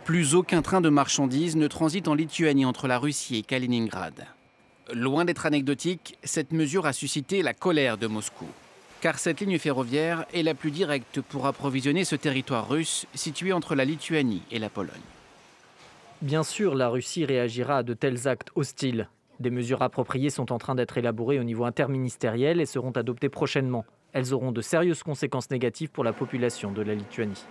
Plus aucun train de marchandises ne transite en Lituanie entre la Russie et Kaliningrad. Loin d'être anecdotique, cette mesure a suscité la colère de Moscou. Car cette ligne ferroviaire est la plus directe pour approvisionner ce territoire russe situé entre la Lituanie et la Pologne. Bien sûr, la Russie réagira à de tels actes hostiles. Des mesures appropriées sont en train d'être élaborées au niveau interministériel et seront adoptées prochainement. Elles auront de sérieuses conséquences négatives pour la population de la Lituanie.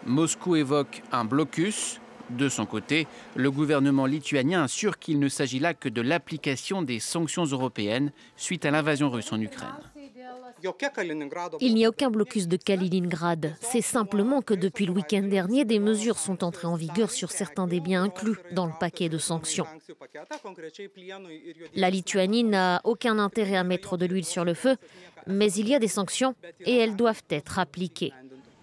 Moscou évoque un blocus. De son côté, le gouvernement lituanien assure qu'il ne s'agit là que de l'application des sanctions européennes suite à l'invasion russe en Ukraine. Il n'y a aucun blocus de Kaliningrad. C'est simplement que depuis le week-end dernier, des mesures sont entrées en vigueur sur certains des biens inclus dans le paquet de sanctions. La Lituanie n'a aucun intérêt à mettre de l'huile sur le feu, mais il y a des sanctions et elles doivent être appliquées.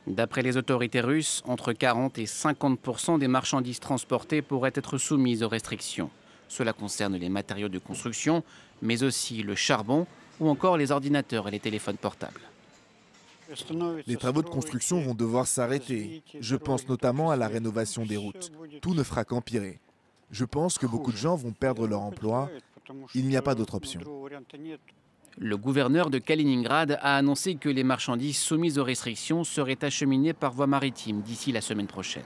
D'après les autorités russes, entre 40 et 50% des marchandises transportées pourraient être soumises aux restrictions. Cela concerne les matériaux de construction, mais aussi le charbon ou encore les ordinateurs et les téléphones portables. Les travaux de construction vont devoir s'arrêter. Je pense notamment à la rénovation des routes. Tout ne fera qu'empirer. Je pense que beaucoup de gens vont perdre leur emploi. Il n'y a pas d'autre option. Le gouverneur de Kaliningrad a annoncé que les marchandises soumises aux restrictions seraient acheminées par voie maritime d'ici la semaine prochaine.